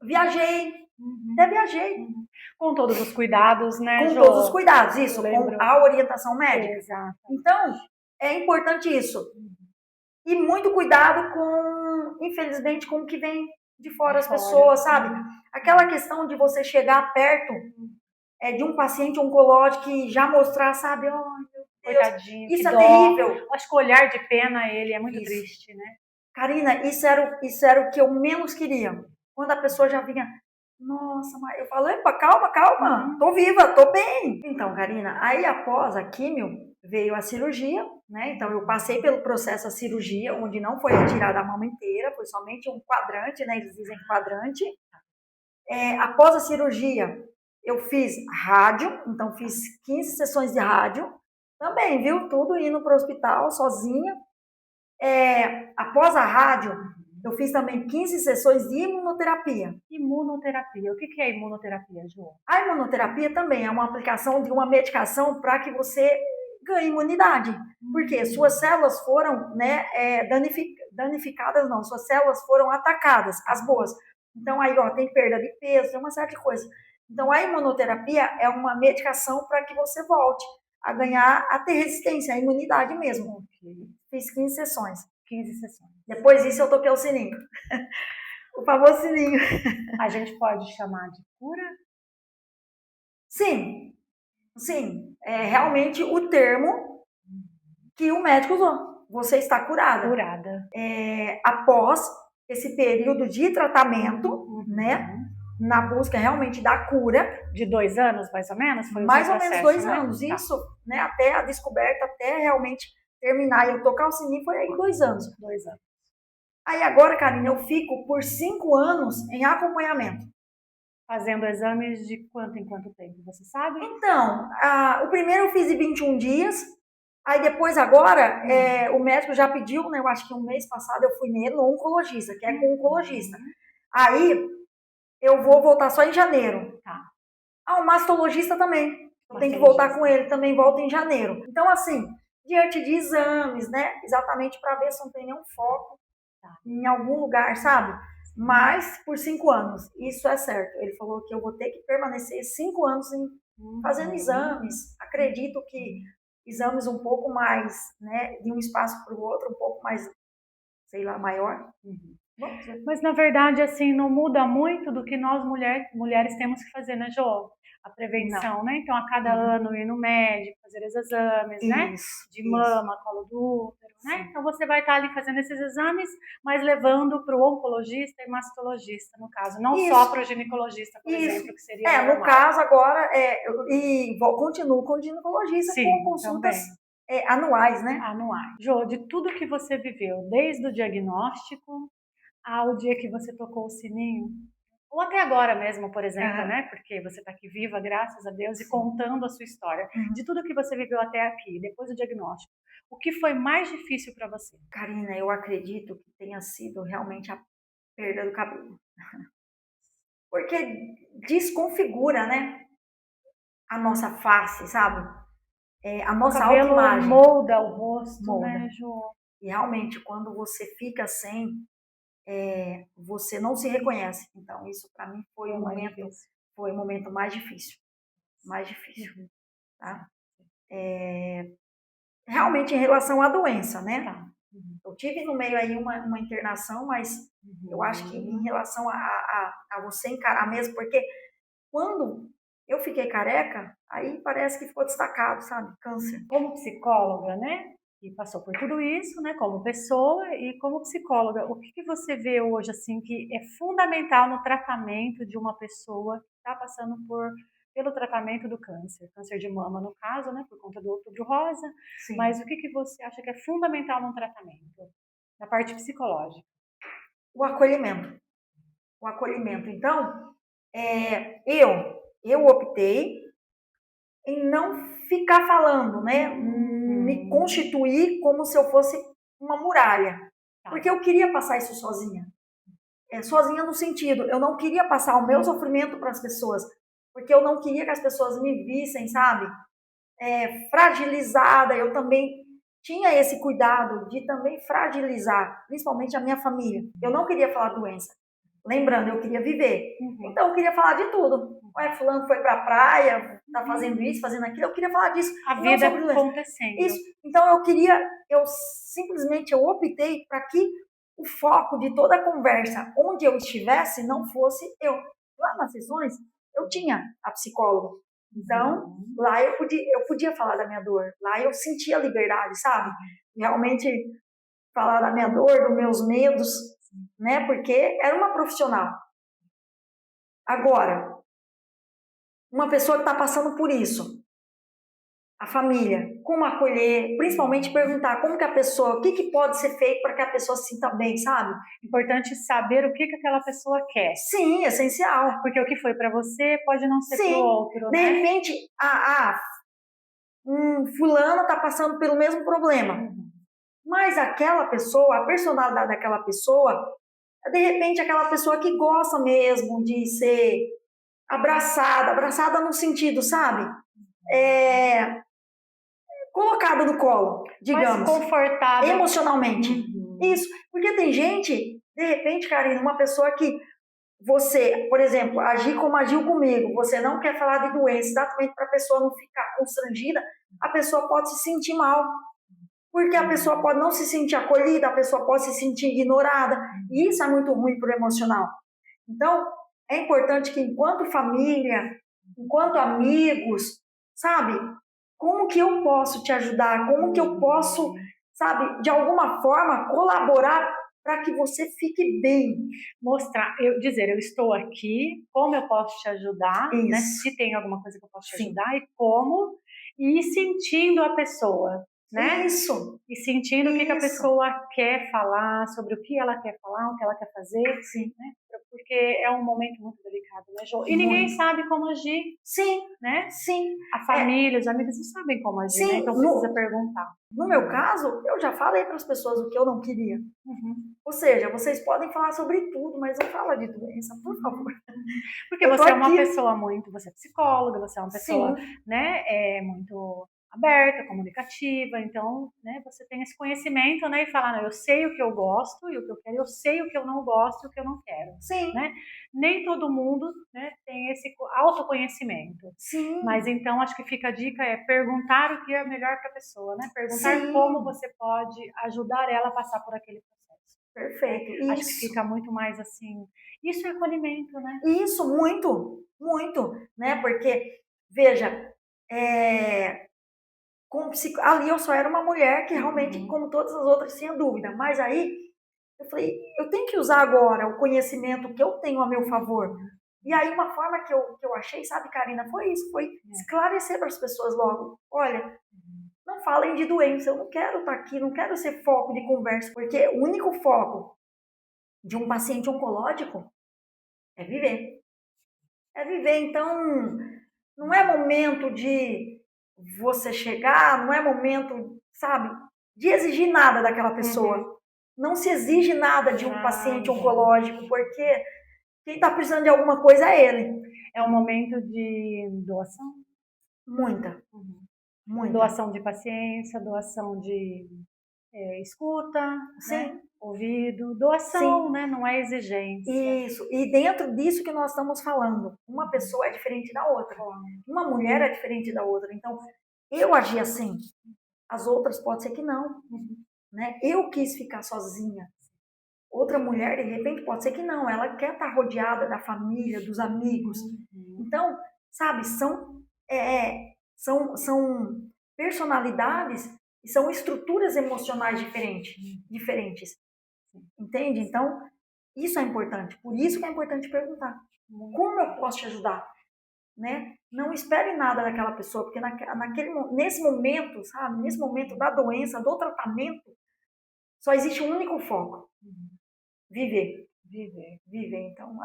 viajei, até viajei. Com todos os cuidados, né, Com todos os cuidados, isso, com a orientação médica. Exato. Então, é importante isso. E muito cuidado com, infelizmente, com o que vem de fora as pessoas, sabe? Aquela questão de você chegar perto de um paciente oncológico e já mostrar, sabe? Oh, coitadinho, isso é terrível. Acho que o olhar de pena, ele é muito triste, né? Karina, isso era o que eu menos queria. Quando a pessoa já vinha, nossa, mas eu falo, epa, calma, tô viva, tô bem. Então, Karina, aí após a químio, veio a cirurgia, né? Então eu passei pelo processo da cirurgia, onde não foi retirada a mama inteira, foi somente um quadrante, né? Eles dizem quadrante. Após a cirurgia, eu fiz rádio, então fiz 15 sessões de rádio, também, viu? Tudo indo para o hospital sozinha. Após a rádio, eu fiz também 15 sessões de imunoterapia. Imunoterapia. O que é imunoterapia, Ju? A imunoterapia também é uma aplicação de uma medicação para que você ganhe imunidade. Porque suas células foram danificadas, não, suas células foram atacadas, as boas. Então, aí, ó, tem perda de peso, tem uma série de coisas. Então, a imunoterapia é uma medicação para que você volte a ganhar, a ter resistência, a imunidade mesmo. Fiz 15 sessões. 15 sessões. Depois disso, eu toquei o sininho. O famoso sininho. A gente pode chamar de cura? Sim. É realmente o termo que o médico usou. Você está curada. Curada. Após esse período de tratamento, né? Na busca realmente da cura. De 2 anos, mais ou menos? Foi mais ou menos 2 anos. Tá. Isso, né? Até a descoberta, até realmente terminar. Eu tocar o sininho foi aí 2 anos. 2 anos. Aí agora, Karine, eu fico por 5 anos em acompanhamento. Fazendo exames de quanto em quanto tempo, você sabe? Então, o primeiro eu fiz de 21 dias. Aí depois agora, o médico já pediu, né? Eu acho que um mês passado eu fui nele, no oncologista, que é com o oncologista. Aí eu vou voltar só em janeiro. Tá. O mastologista também. Eu tenho que voltar com ele, também volto em janeiro. Então, assim, diante de exames, né? Exatamente para ver se não tem nenhum foco em algum lugar, sabe? Mas por 5 anos, isso é certo. Ele falou que eu vou ter que permanecer 5 anos fazendo exames. Acredito que exames um pouco mais, né? De um espaço para o outro, um pouco mais, sei lá, maior. Mas, na verdade, assim, não muda muito do que nós mulheres temos que fazer, né, Jo? A prevenção, né? Então, a cada ano ir no médico, fazer os exames, né? De mama, colo do útero, né? Então, você vai estar ali fazendo esses exames, mas levando para o oncologista e mastologista, no caso. Não só para o ginecologista, por exemplo, que seria normal. No caso, agora, continuo com o ginecologista. Sim, com consultas anuais, né? Anuais. Jo, de tudo que você viveu, desde o diagnóstico ao dia que você tocou o sininho, ou até agora mesmo, por exemplo, né? Porque você está aqui viva, graças a Deus, e contando a sua história. De tudo que você viveu até aqui, depois do diagnóstico, o que foi mais difícil para você? Karina, eu acredito que tenha sido realmente a perda do cabelo. Porque desconfigura, né? A nossa face, sabe? A nossa autoimagem. Molda o rosto, né, Jo? E realmente, quando você fica sem, você não se reconhece. Então, isso para mim foi o momento mais difícil. Mais difícil. Tá? Realmente, em relação à doença, né? Eu tive no meio aí uma internação, mas eu acho que em relação a você encarar mesmo, porque quando eu fiquei careca, aí parece que ficou destacado, sabe? Câncer. Como psicóloga, né? E passou por tudo isso, né? Como pessoa e como psicóloga, o que você vê hoje, assim, que é fundamental no tratamento de uma pessoa que está passando pelo tratamento do câncer de mama, no caso, né? Por conta do Outubro Rosa. Sim. Mas o que você acha que é fundamental no tratamento, na parte psicológica? O acolhimento. O acolhimento. Então, eu optei em não ficar falando, né? Me constituir como se eu fosse uma muralha. Porque eu queria passar isso sozinha. Sozinha no sentido, eu não queria passar o meu sofrimento para as pessoas. Porque eu não queria que as pessoas me vissem, sabe? fragilizada, eu também tinha esse cuidado de também fragilizar, principalmente a minha família. Eu não queria falar doença. Lembrando, eu queria viver. Então, eu queria falar de tudo. Ué, fulano foi pra praia, tá fazendo isso, fazendo aquilo. Eu queria falar disso. A vida acontecendo. Isso. Então, eu simplesmente optei para que o foco de toda a conversa, onde eu estivesse, não fosse eu. Lá nas sessões, eu tinha a psicóloga. Então, lá eu podia falar da minha dor. Lá eu sentia liberdade, sabe? Realmente falar da minha dor, dos meus medos, né? Porque era uma profissional. Agora, uma pessoa que está passando por isso, a família, como acolher, principalmente perguntar como que a pessoa, o que pode ser feito para que a pessoa se sinta bem, sabe? Importante saber o que aquela pessoa quer. Sim, essencial. Porque o que foi para você pode não ser para o outro, né? De repente, fulano está passando pelo mesmo problema. Mas aquela pessoa, a personalidade daquela pessoa, de repente aquela pessoa que gosta mesmo de ser abraçada no sentido, sabe? Colocada no colo, digamos. Mais confortável. Emocionalmente. Isso. Porque tem gente, de repente, Karina, uma pessoa que você, por exemplo, agir como agiu comigo, você não quer falar de doença, exatamente para a pessoa não ficar constrangida, a pessoa pode se sentir mal. Porque a pessoa pode não se sentir acolhida, a pessoa pode se sentir ignorada. E isso é muito ruim para o emocional. Então, é importante que enquanto família, enquanto amigos, sabe? Como que eu posso te ajudar? Como que eu posso, sabe, de alguma forma colaborar para que você fique bem? Mostrar, eu estou aqui, como eu posso te ajudar, né? Se tem alguma coisa que eu posso te ajudar e como, e ir sentindo a pessoa, né? Isso. E sentindo o que a pessoa quer falar, sobre o que ela quer falar, o que ela quer fazer, sim, né? Porque é um momento muito delicado, né, Jo? E ninguém sabe como agir. Sim, né? Sim. A família, os amigos não sabem como agir, sim, né? Então precisa perguntar. No meu caso, eu já falei para as pessoas o que eu não queria. Ou seja, vocês podem falar sobre tudo, mas não fala de doença, por favor. Porque você é uma pessoa você é psicóloga, você é uma pessoa, né, muito aberta, comunicativa, então, né, você tem esse conhecimento, né, e falar, não, eu sei o que eu gosto e o que eu quero, eu sei o que eu não gosto e o que eu não quero, né? Nem todo mundo, né, tem esse autoconhecimento. Mas então acho que fica a dica perguntar o que é melhor para a pessoa, né? Perguntar como você pode ajudar ela a passar por aquele processo. Perfeito. Acho que fica muito mais assim. Isso é acolhimento, né? Isso, muito, né? Porque, veja, ali eu só era uma mulher que realmente, como todas as outras, tinha dúvida. Mas aí eu falei, eu tenho que usar agora o conhecimento que eu tenho a meu favor. E aí uma forma que eu achei, sabe, Karina, foi isso, foi esclarecer para as pessoas logo. Olha, não falem de doença, eu não quero estar aqui, não quero ser foco de conversa, porque o único foco de um paciente oncológico é viver. É viver, então não é momento de você chegar, não é momento, sabe, de exigir nada daquela pessoa. Não se exige nada de um paciente oncológico, porque quem está precisando de alguma coisa é ele. É um momento de doação? Muita. Doação de paciência, doação de escuta, né? Ouvido, doação, né? Não é exigência. Isso, e dentro disso que nós estamos falando, uma pessoa é diferente da outra, uma mulher é diferente da outra, então eu agi assim, as outras pode ser que não, né? Eu quis ficar sozinha, outra mulher de repente pode ser que não, ela quer estar rodeada da família, dos amigos, então, sabe, são personalidades e são estruturas emocionais diferentes, entende? Então, isso é importante, por isso que é importante perguntar. Como eu posso te ajudar? Né? Não espere nada daquela pessoa, porque nesse momento, sabe? Nesse momento da doença, do tratamento, só existe um único foco. Viver. Então,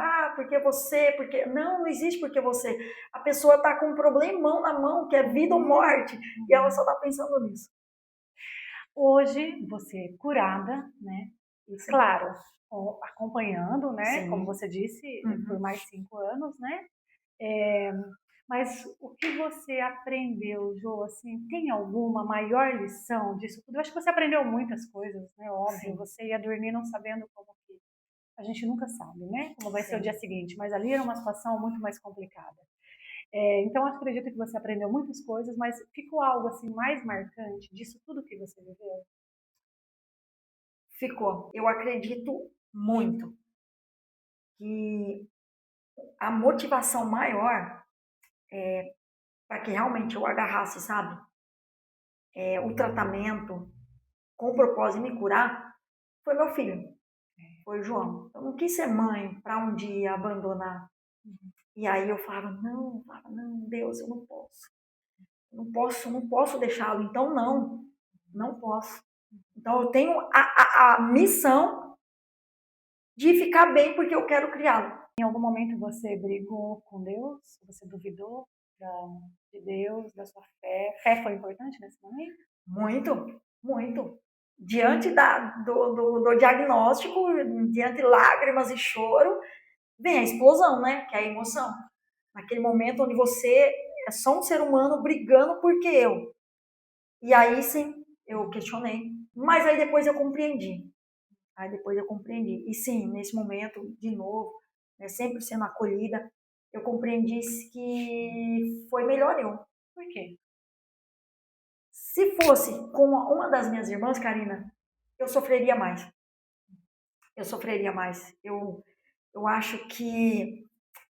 porque... Não existe porque você... A pessoa está com um problemão na mão, que é vida ou morte, e ela só está pensando nisso. Hoje, você curada, né? E claro, acompanhando, né? Como você disse, por mais 5 anos, né? Mas o que você aprendeu, Jô, assim, tem alguma maior lição disso tudo? Eu acho que você aprendeu muitas coisas, né? Óbvio, Sim, você ia dormir não sabendo como que... A gente nunca sabe, né? Como vai ser o dia sim. seguinte, mas ali era uma situação muito mais complicada. Então, eu acredito que você aprendeu muitas coisas, mas ficou algo assim mais marcante disso tudo que você viveu? Ficou. Eu acredito muito que a motivação maior para que realmente eu agarrasse, sabe, o tratamento com o propósito de me curar, foi meu filho, foi o João. Eu não quis ser mãe para um dia abandonar. E aí eu falava, não, Deus, eu não posso. Não posso deixá-lo. Então, não, não posso. Então, eu tenho a missão de ficar bem porque eu quero criá-lo. Em algum momento você brigou com Deus? Você duvidou de Deus, da sua fé? Fé foi importante nesse momento? Muito, muito. Diante do diagnóstico, diante de lágrimas e choro, vem a explosão, né? Que é a emoção. Naquele momento onde você é só um ser humano brigando porque eu. E aí sim, eu questionei. Mas aí depois eu compreendi. Aí depois eu compreendi. E sim, nesse momento, de novo, né, sempre sendo acolhida, eu compreendi que foi melhor eu. Por quê? Se fosse com uma das minhas irmãs, Karina, eu sofreria mais. Eu sofreria mais. Eu acho que,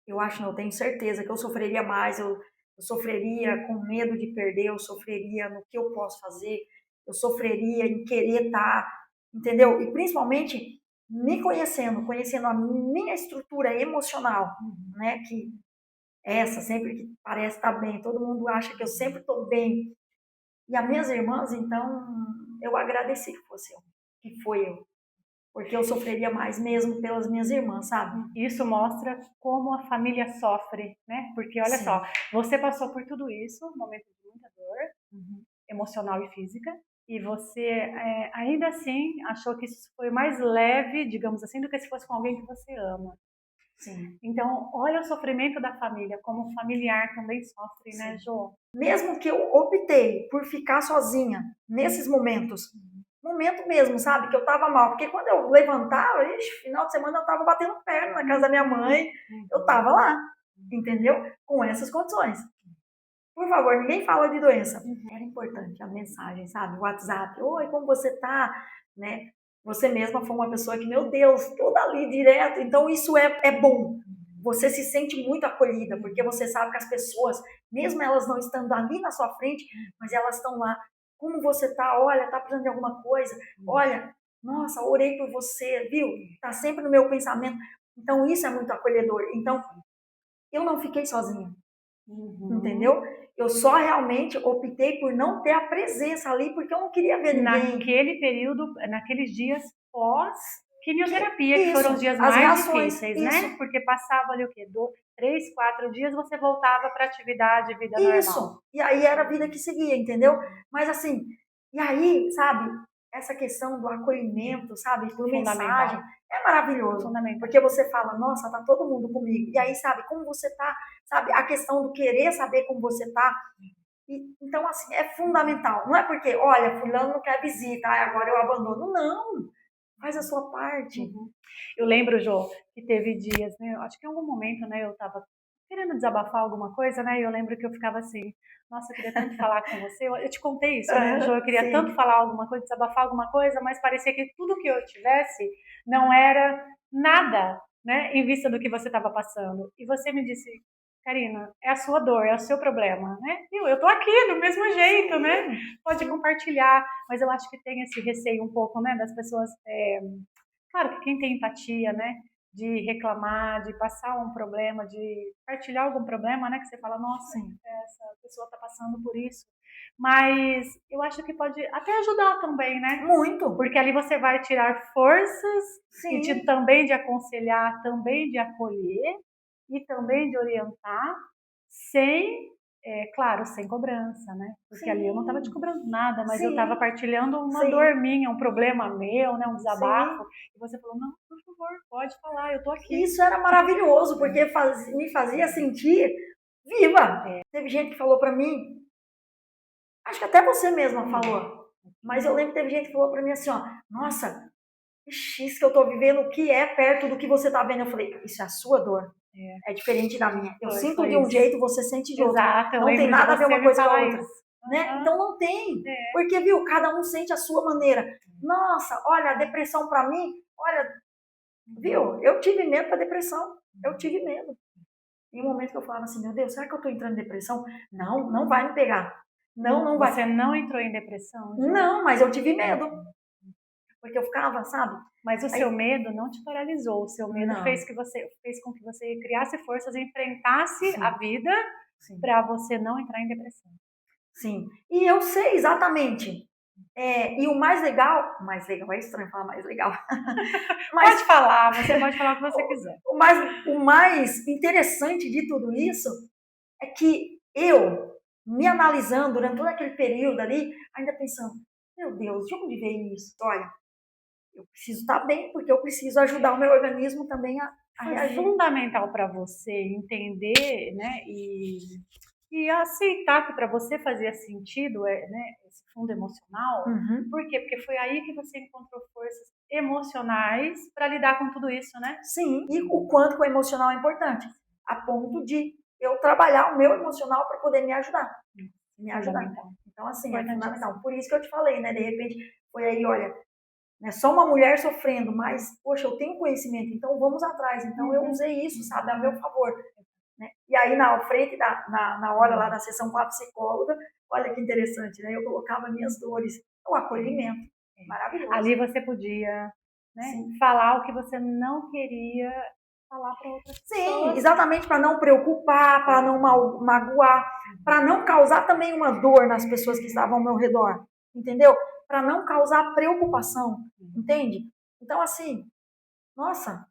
eu acho, não, eu tenho certeza que eu sofreria mais. Eu sofreria com medo de perder, eu sofreria no que eu posso fazer, eu sofreria em querer estar, entendeu? E principalmente me conhecendo, conhecendo a minha estrutura emocional, né? Que essa, sempre que parece estar bem, todo mundo acha que eu sempre estou bem. E as minhas irmãs, então, eu agradeci que fosse eu, que foi eu. Porque eu sofreria mais mesmo pelas minhas irmãs, sabe? Isso mostra como a família sofre, né? Porque olha só, Sim. você passou por tudo isso, um momento de muita dor, emocional e física, e você ainda assim achou que isso foi mais leve, digamos assim, do que se fosse com alguém que você ama. Sim, Então, olha o sofrimento da família, como o familiar também sofre, né, sim. Jô? Mesmo que eu optei por ficar sozinha nesses momentos, momento mesmo, sabe, que eu tava mal, porque quando eu levantava, ixi, final de semana eu tava batendo perna na casa da minha mãe, eu tava lá, entendeu? Com essas condições. Por favor, ninguém fala de doença. Era importante a mensagem, sabe? O WhatsApp. Oi, como você tá? Né? Você mesma foi uma pessoa que, meu Deus, toda ali direto. Então, isso é bom. Você se sente muito acolhida, porque você sabe que as pessoas, mesmo elas não estando ali na sua frente, mas elas estão lá. Como você tá? Olha, tá precisando de alguma coisa? Olha, nossa, orei por você, viu? Tá sempre no meu pensamento. Então, isso é muito acolhedor. Então, eu não fiquei sozinha. Entendeu? Eu só realmente optei por não ter a presença ali, porque eu não queria ver ninguém. Naquele período, naqueles dias pós quimioterapia, que foram os Isso, dias as mais reações, difíceis, isso, né? Porque passava ali o quê? 3, 4 dias você voltava para atividade, vida normal. isso. E aí era a vida que seguia, entendeu? Mas assim, e aí, sabe, essa questão do acolhimento, sabe, por Fundamental. mensagem, é maravilhoso. Fundamental. Porque você fala, nossa, tá todo mundo comigo. E aí, sabe, como você tá, sabe, a questão do querer saber como você tá. Então, assim, é fundamental. Não é porque, olha, fulano não quer visita, agora eu abandono. Não, faz a sua parte. Eu lembro, Jô, que teve dias, né? Acho que em algum momento, né, eu tava querendo desabafar alguma coisa, né? E eu lembro que eu ficava assim, nossa, eu queria tanto falar com você. Eu te contei isso, né, Jô? Eu queria tanto Sim, falar alguma coisa, desabafar alguma coisa, mas parecia que tudo que eu tivesse não era nada, né, em vista do que você estava passando. E você me disse, Karina, é a sua dor, é o seu problema, né? Eu tô aqui do mesmo jeito, né? Pode compartilhar, mas eu acho que tem esse receio um pouco, né, das pessoas. Claro que quem tem empatia, né, de reclamar, de passar um problema, de partilhar algum problema, né, que você fala, nossa, sim. essa pessoa está passando por isso. Mas eu acho que pode até ajudar também, né? Muito. Porque ali você vai tirar forças e Sim, também de aconselhar, também de acolher e também de orientar, sem, claro, sem cobrança, né? Porque ali eu não estava te sim, cobrando nada, mas eu estava sim, partilhando uma dor sim, minha, um problema meu, né? Um desabafo. sim. E você falou, não, por favor, pode falar, eu tô aqui. Isso era maravilhoso, porque me fazia sentir viva. Teve gente que falou pra mim, acho que até você mesma falou, mas eu lembro que teve gente que falou pra mim assim, ó, nossa, que X que eu tô vivendo, o que é perto do que você tá vendo? Eu falei, isso é a sua dor. É diferente da minha. Eu sinto de um isso. jeito, você sente de outro. Exato, eu Não tem lembro de nada a ver você uma me coisa com a falar outra. isso. Né? Então não tem. É. Porque, viu, cada um sente a sua maneira. Nossa, olha, a depressão pra mim, olha, viu, eu tive medo da depressão. Eu tive medo. Em um momento que eu falava assim, meu Deus, será que eu tô entrando em depressão? Não, não vai me pegar. Não, não vai. Você não entrou em depressão? Já? Não, mas eu tive medo. Porque eu ficava, sabe? Mas o seu medo não te paralisou. O seu medo Não. fez com que você criasse forças e enfrentasse Sim. a vida para você não entrar em depressão. Sim. E eu sei exatamente. E o mais legal é estranho falar mais legal. Mas, pode falar, você pode falar o que você quiser. O mais interessante de tudo isso é que eu, me analisando durante todo aquele período ali, ainda pensando, meu Deus, de onde veio isso? Olha, eu preciso estar bem, porque eu preciso ajudar o meu organismo também a reagir. Foi fundamental para você entender, né, e aceitar que para você fazia sentido, né, esse fundo emocional. Por quê? Porque foi aí que você encontrou forças emocionais para lidar com tudo isso, né? Sim, e o quanto que o emocional é importante, a ponto de eu trabalhar o meu emocional para poder me ajudar. Me ajudar. Então, assim, é fundamental. Por isso que eu te falei, né? De repente, foi aí, olha, né, só uma mulher sofrendo, mas, poxa, eu tenho conhecimento, então vamos atrás. Então, eu usei isso, sabe, a meu favor. Né? E aí, na frente, na hora lá da sessão com a psicóloga, olha que interessante, né? Eu colocava minhas dores, o acolhimento. Maravilhoso. Ali você podia, né, falar o que você não queria falar para outras pessoas. Sim, exatamente, para não preocupar, para não magoar, para não causar também uma dor nas pessoas que estavam ao meu redor, entendeu? Para não causar preocupação, entende? Então, assim, nossa,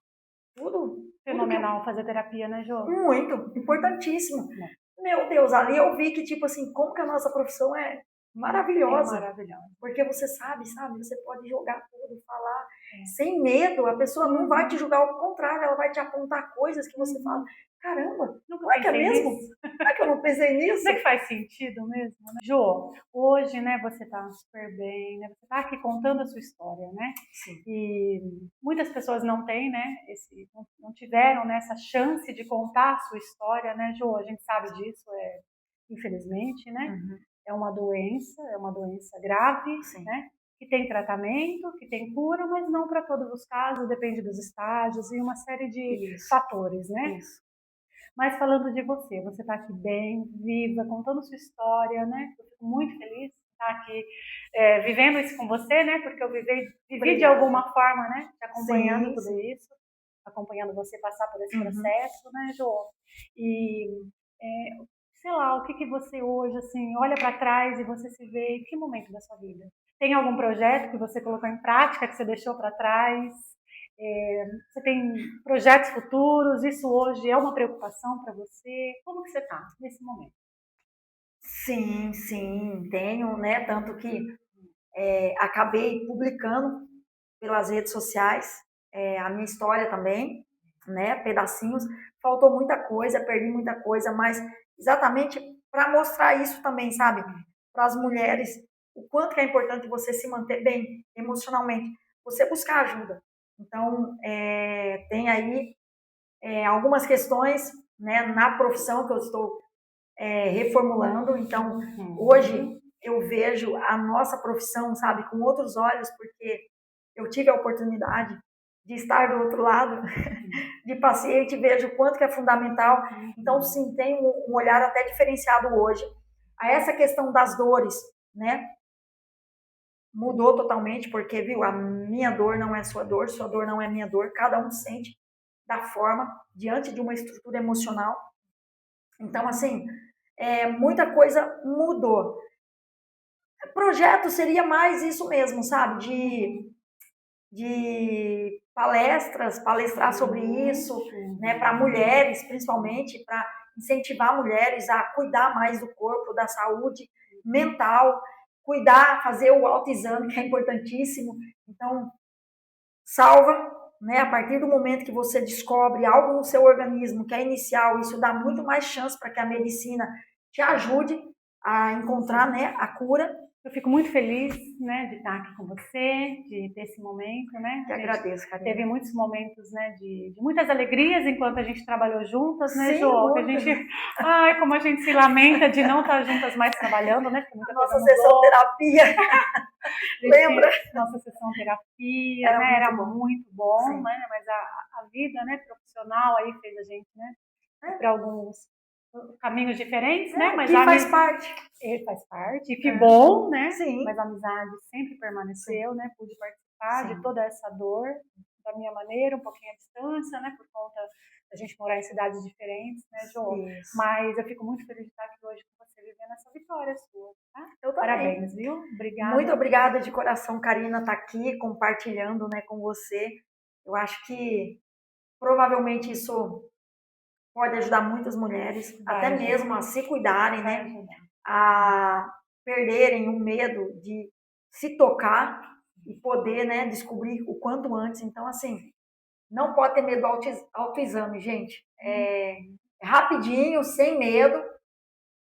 tudo fenomenal fazer terapia, né, Jô? Muito, importantíssimo. Meu Deus, ali eu vi que, tipo assim, como que a nossa profissão é maravilhosa. É maravilhosa. Porque você sabe, você pode jogar tudo, falar sem medo, a pessoa não vai te julgar, ao contrário, ela vai te apontar coisas que você fala, caramba, não é que é mesmo? Não é que eu não pensei nisso? Não é que faz sentido mesmo, né? Jô, hoje, né, você tá super bem, né? Você tá aqui contando a sua história, né? Sim. E muitas pessoas não têm, né, não tiveram, né, essa chance de contar a sua história, né, Jô? A gente sabe disso, infelizmente, né? É uma doença grave, né? Que tem tratamento, que tem cura, mas não para todos os casos, depende dos estágios e uma série de fatores, né? Isso. Mas falando de você está aqui bem, viva, contando sua história, né? Eu fico muito feliz de estar aqui vivendo isso com você, né? Porque eu vivi de alguma forma, né? Te acompanhando tudo isso, acompanhando você passar por esse processo, né, Jô? E sei lá, o que você hoje, assim, olha para trás e você se vê em que momento da sua vida? Tem algum projeto que você colocou em prática, que você deixou para trás? Você tem projetos futuros? Isso hoje é uma preocupação para você? Como que você está nesse momento? Sim, tenho, né? Tanto que acabei publicando pelas redes sociais a minha história também, né? Pedacinhos. Faltou muita coisa, perdi muita coisa, mas exatamente para mostrar isso também, sabe? Para as mulheres, o quanto que é importante você se manter bem emocionalmente, você buscar ajuda. Então, tem aí algumas questões, né, na profissão que eu estou reformulando. Então, hoje eu vejo a nossa profissão, sabe, com outros olhos, porque eu tive a oportunidade de estar do outro lado, de paciente, vejo o quanto que é fundamental. Então, sim, tem um olhar até diferenciado hoje. A essa questão das dores, né? Mudou totalmente, porque, viu, a minha dor não é sua dor não é minha dor, cada um sente da forma, diante de uma estrutura emocional. Então, assim, muita coisa mudou. Projeto seria mais isso mesmo, sabe? De palestrar sobre isso, né, para mulheres, principalmente, para incentivar mulheres a cuidar mais do corpo, da saúde mental, cuidar, fazer o autoexame, que é importantíssimo. Então, salva, né? A partir do momento que você descobre algo no seu organismo que é inicial, isso dá muito mais chance para que a medicina te ajude a encontrar, né, a cura. Eu fico muito feliz, né, de estar aqui com você, de ter esse momento, né? Que agradeço, Karina. Teve muitos momentos, né, de muitas alegrias enquanto a gente trabalhou juntas, né, Sim, Jô? Que a muito. gente, ai, como a gente se lamenta de não estar juntas mais trabalhando, né? Porque muita coisa Nossa mudou. sessão terapia. Lembra? Nossa sessão terapia, né? Era muito bom, né? Mas a vida, né, profissional aí fez a gente, né, para alguns caminhos diferentes, né? Mas que faz parte. Ele faz parte, e que bom, né? Sim. Mas a amizade sempre permaneceu, né? Pude participar de toda essa dor da minha maneira, um pouquinho à distância, né? Por conta da gente morar em cidades diferentes, né, Jô? Mas eu fico muito feliz de estar aqui hoje com você, vivendo essa vitória sua, tá? Eu também. Parabéns, viu? Obrigada. Muito obrigada de coração, Karina, estar aqui compartilhando, né, com você. Eu acho que provavelmente isso pode ajudar muitas mulheres, até mesmo a se cuidarem, né? A perderem o medo de se tocar e poder, né, descobrir o quanto antes. Então, assim, não pode ter medo do autoexame, gente. É rapidinho, sem medo,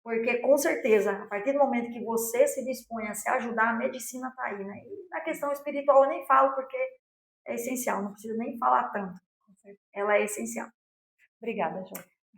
porque com certeza, a partir do momento que você se dispõe a se ajudar, a medicina está aí, né? E na questão espiritual eu nem falo, porque é essencial, não precisa nem falar tanto. Ela é essencial. Obrigada, Jô.